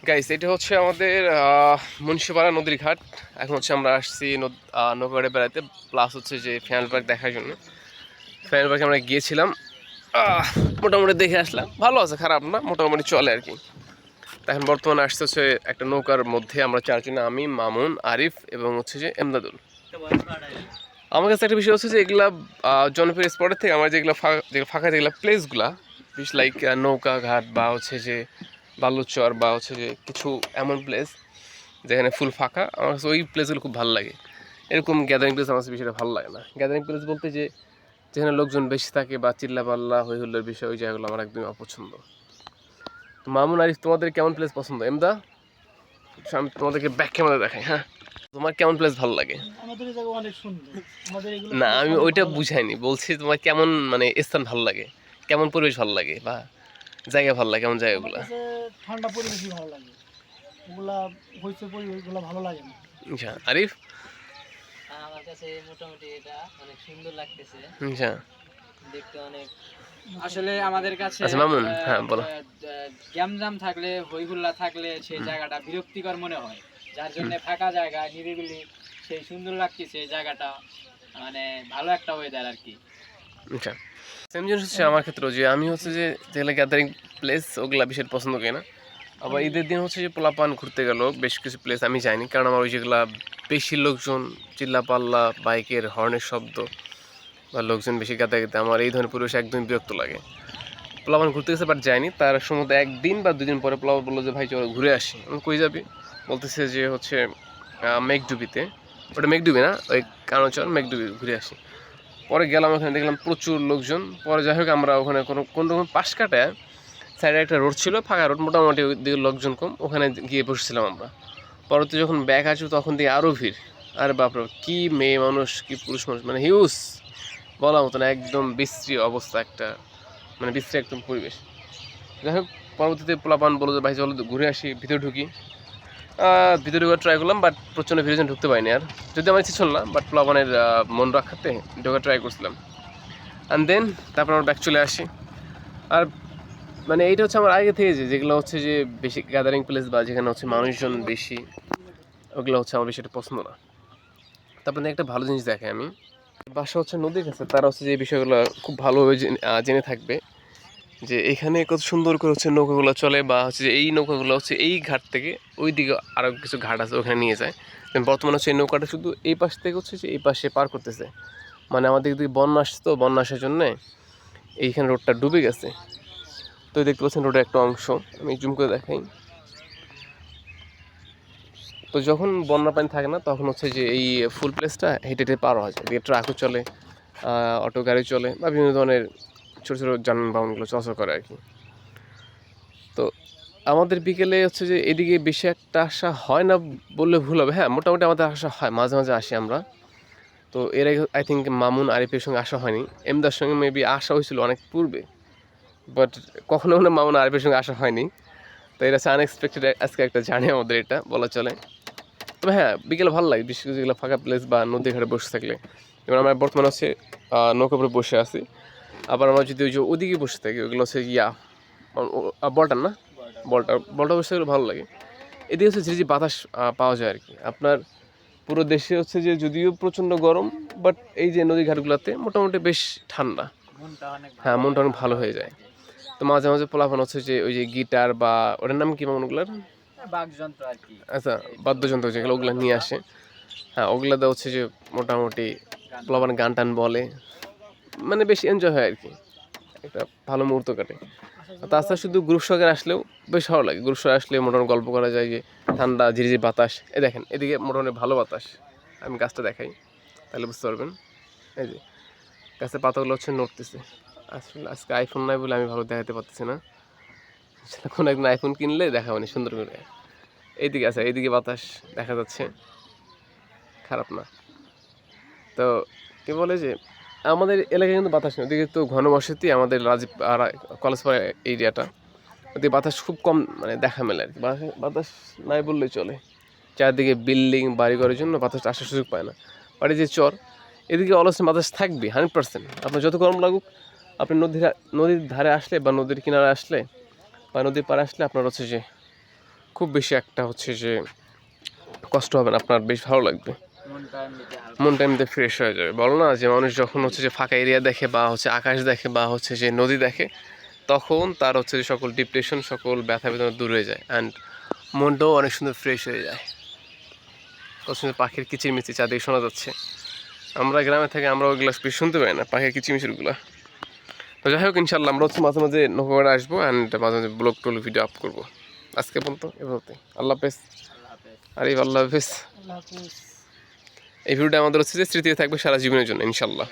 Guys, এটা হচ্ছে আমাদের মুন্সিপাড়া নদীর ঘাট। এখন হচ্ছে আমরা আসছি নৌকাঘাটে বেড়াতে, প্লাস হচ্ছে যে ফ্যামিলি পার্ক দেখার জন্য। ফ্যামিলি পার্কে আমরা গিয়েছিলাম, মোটামুটি দেখে আসলাম, ভালো আছে, খারাপ না, মোটামুটি চলে আর কি। এখন বর্তমানে আসতে হচ্ছে একটা নৌকার মধ্যে আমরা চারজনে, আমি, মামুন, আরিফ এবং হচ্ছে যে এমদাদুল। আমার কাছে একটা বিষয় হচ্ছে যে এগুলা জনপ্রিয় স্পটের থেকে আমার যেগুলো ফাঁকা যেগুলো প্লেসগুলা, বিশ লাইক নৌকা ঘাট বা হচ্ছে যে বালুচর বা হচ্ছে যে কিছু এমন প্লেস যেখানে ফুল ফাঁকা, আমার কাছে ওই প্লেসগুলো খুব ভালো লাগে। এরকম গ্যাদারিং প্লেস আমার কাছে বিষয়টা ভালো লাগে না। গ্যাদারিং প্লেস বলতে যে যেখানে লোকজন বেশি থাকে বা চিল্লা পাল্লা হই হুল্লোর বিষয়, ওই জায়গাগুলো আমার একদমই অপছন্দ। মামুন, আরিফ, তোমাদের কেমন প্লেস পছন্দ? এমদা, আমি তোমাদেরকে ব্যাক ক্যামেরা দেখাই। হ্যাঁ, তোমার কেমন প্লেস ভালো লাগে? আমাদের এই জায়গা অনেক সুন্দর। আমাদের এগুলো না, প্লেস আমি অনেক ওইটা ভালো লাগে। বুঝাইনি, বলছি তোমার কেমন মানে স্থান ভালো লাগে, কেমন পরিবেশ ভালো লাগে বা জায়গা ভালো লাগে, কেমন আমার জায়গাগুলো? কাছে ঠান্ডা পরিবেশই ভালো লাগে। ওগুলা হইচই পরিবেশগুলো ভালো লাগে না। আচ্ছা, আরিফ? আমার কাছে মোটামুটি এটা অনেক সুন্দর লাগতেছে, আচ্ছা দেখতে অনেক। আসলে আমাদের কাছে আচ্ছা, মামুন, হ্যাঁ বলো। গ্যামজাম থাকলে, হইহুল্লা থাকলে সেই জায়গাটা বিরক্তিকর মনে হয়, যার জন্য ফাঁকা জায়গা, নিরিবিলি, সেই সুন্দর লাগতেছে এই জায়গাটা, মানে ভালো একটা ওয়েদার আর কি। আচ্ছা, সেম জিনিস হচ্ছে আমার ক্ষেত্রেও, যে আমি হচ্ছে যে যেগুলো গ্যাদারিং প্লেস ওগুলা বেশি পছন্দ করি না। আবার ঈদের দিন হচ্ছে যে পোলাপান ঘুরতে গেল বেশ কিছু প্লেস আমি যাইনি, কারণ আমার ওই যেগুলা বেশি লোকজন, চিল্লা পাল্লা, বাইকের হর্নের শব্দ বা লোকজন বেশি গাদাগাদি, আমার এই ধরনের পরিবেশ একদমই বিরক্ত লাগে। পোলাপান ঘুরতে গেছে বাট যায়নি, তার সম্ভবত একদিন বা দুদিন পরে পোলাপান বললো যে ভাই চলো ঘুরে আসি। আমি কই যাবি? বলতেছে যে হচ্ছে মেঘডুবিতে। ওটা মেঘডুবি না, ওই কানাচর মেঘডুবি ঘুরে আসি। পরে গেলাম, ওখানে দেখলাম প্রচুর লোকজন। পরে যাই হোক আমরা ওখানে কোন রকম পাশ কাটায় সাইডে একটা রোড ছিল, ফাঁকা রোড, মোটামুটি ওই দিকে লোকজন কম, ওখানে গিয়ে বসেছিলাম আমরা। পরবর্তী যখন ব্যাগ আসবো তখন দিয়ে আরও ভিড়। আরে বাপরে, কি মেয়ে মানুষ, কি পুরুষ মানুষ, মানে হিউজ বলা মতো না, একদম বিশ্রী অবস্থা একটা, মানে বিশ্রী একদম পরিবেশ। যাই হোক, পরবর্তীতে পোলাপান বললো যে ভাই চলো ঘুরে আসি, ভিতরে ঢুকি। ভিতরে ঢুকার ট্রাই করলাম, বাট প্রচণ্ড ভিড় ঢুকতে পারিনি আর। যদি আমার ইচ্ছে ছিল না, বাট পোলাপানের মন রাখাতে ঢোকার ট্রাই করছিলাম। অ্যান্ড দেন তারপর আমরা ব্যাক চলে আসি। আর মানে এইটা হচ্ছে আমার আগে থেকে যেগুলো হচ্ছে যে বেশি গ্যাদারিং প্লেস বা যেখানে হচ্ছে মানুষজন বেশি, ওগুলো হচ্ছে আমার বেশি একটা পছন্দ না। তারপরে একটা ভালো জিনিস দেখে আমি, বাসা হচ্ছে নদীর কাছে, তারা হচ্ছে যে এই বিষয়গুলো খুব ভালোভাবে জেনে থাকবে যে এখানে কত সুন্দর করে হচ্ছে নৌকাগুলো চলে, বা হচ্ছে যে এই নৌকাগুলো হচ্ছে এই ঘাট থেকে ওই দিকে আরও কিছু ঘাট আছে ওখানে নিয়ে যায়। বর্তমানে হচ্ছে এই নৌকাটা শুধু এই পাশ থেকে হচ্ছে যে এই পাশে পার করতেছে, মানে আমাদের দিকে বন্যা আসছে, তো বন্যা আসার জন্যে এইখানে রোডটা ডুবে গেছে। তো দেখতে পাচ্ছেন রোডের একটা অংশ, আমি জুম করে দেখাই। তো যখন বন্যা পানি থাকে না, তখন হচ্ছে যে এই ফুল প্লেসটা হেঁটে হেঁটে পার হওয়া যায়। এদিকে ট্রাকও চলে, অটো গাড়ি চলে, বা বিভিন্ন ধরনের ছোটো ছোটো যানবাহনগুলো চলাচল করে আর কি। তো আমাদের বিকেলে হচ্ছে যে এদিকে বেশি একটা আসা হয় না বললে ভুল হবে। হ্যাঁ, মোটামুটি আমাদের আসা হয়, মাঝে মাঝে আসি আমরা। তো এর আগে আই থিঙ্ক মামুন, আরিফের সঙ্গে আসা হয়নি, এমদার সঙ্গে মেবি আসা হয়েছিল অনেক পূর্বে, বাট কখনো মামুন আরিফের সঙ্গে আসা হয়নি। তো এটা হচ্ছে আনএক্সপেক্টেড আজকে একটা জার্নি আমাদের, এটা বলা চলে। তবে হ্যাঁ, বিকেলে ভালো লাগে, বিশেষ করে যেগুলো ফাঁকা প্লেস বা নদীর ঘাটে বসে থাকলে। যেমন আমরা বর্তমানে হচ্ছে নৌকা উপরে বসে আছি। আবার আমরা যদি ওই যে ওদিকে বসে থাকি, ওগুলো হচ্ছে বলটার না, বলটা বসে থাকলে ভালো লাগে। এদিকে হচ্ছে যে বাতাস পাওয়া যায় আর কি। আপনার পুরো দেশে হচ্ছে যে যদিও প্রচণ্ড গরম, বাট এই যে নদী ঘাটগুলোতে মোটামুটি বেশ ঠান্ডা। হ্যাঁ, মনটা অনেক ভালো হয়ে যায়। তো মাঝে মাঝে পোলাপান হচ্ছে যে ওই যে গিটার বা ওটার নাম কি মামুনগুলার, বাকযন্ত্র আর কি। আচ্ছা, বাদ্যযন্ত্র যেগুলো, ওগুলো নিয়ে আসে। হ্যাঁ, ওগুলোতে হচ্ছে যে মোটামুটি পোলাপান গান টান বলে, মানে বেশ এনজয় হয় আর কি, একটা ভালো মুহূর্ত কাটে। তাছাড়া শুধু গ্রুপ সহকারে আসলেও বেশ ভালো লাগে। গ্রুপ সহ আসলে মোটামুটি গল্প করা যায়, যে ঠান্ডা ঝিরিঝিরি বাতাস। এই দেখেন এদিকে মোটামুটি ভালো বাতাস, আমি গাছটা দেখাই তাহলে বুঝতে পারবেন। এই যে গাছের পাতাগুলো হচ্ছে নড়তেছে। আসলে আজকে আইফোন নাই বলে আমি ভালো দেখাতে পারতেছি না, কোনো একদিন আইফোন কিনলে দেখাবেনি সুন্দর করে। এইদিকে আছে, এইদিকে বাতাস দেখা যাচ্ছে, খারাপ না। তো কে বলে যে আমাদের এলাকায় কিন্তু বাতাস নেই, ওদিকে তো ঘনবসতি, আমাদের রাজীব কলেজপাড়া এরিয়াটা, ওদিকে বাতাস খুব কম মানে দেখা মেলে আর কি। বাতাস নাই বললেই চলে, চারদিকে বিল্ডিং বাড়িঘরের জন্য বাতাসটা আসার সুযোগ পায় না। বাড়ি যে চর, এদিকে অলস বাতাস থাকবে 100%। আপনার যত গরম লাগুক, আপনি নদীর ধারে আসলে বা নদীর কিনারে আসলে বা নদীর পাড়ে আসলে আপনার হচ্ছে যে খুব বেশি একটা হচ্ছে যে কষ্ট হবে না, আপনার বেশ ভালো লাগবে, মনটা এমনিতে হালকা। মনটা এমনিতে ফ্রেশ হয়ে যাবে। বলো না যে মানুষ যখন হচ্ছে যে ফাঁকা এরিয়া দেখে বা হচ্ছে আকাশ দেখে বা হচ্ছে যে নদী দেখে, তখন তার হচ্ছে যে সকল ডিপ্রেশন, সকল ব্যথা বেদনা দূর হয়ে যায়, অ্যান্ড মনটাও অনেক সুন্দর ফ্রেশ হয়ে যায়। কত সুন্দর পাখির কিচিরমিচির চারদিকে শোনা যাচ্ছে। আমরা গ্রামে থেকে আমরা ওইগুলো বেশ শুনতে পাই না, পাখির কিচিরমিচিরগুলো। তো যাই হোক, ইনশাল্লাহ আমরা হচ্ছে মাঝে মাঝে নৌকাঘাটে আসবো, অ্যান্ড মাঝে মাঝে ব্লগ টোল ভিডিও আপ করবো। আজকে পর্যন্ত এভাবে, আল্লাহ হাফেজ। আল্লাহ হাফেজ। আরে আল্লাহ হাফেজ। আল্লাহ হাফেজ। এই ভিডিওটা আমাদের হচ্ছে যে স্মৃতি থাকবে সারা জীবনের জন্য ইনশাল্লাহ।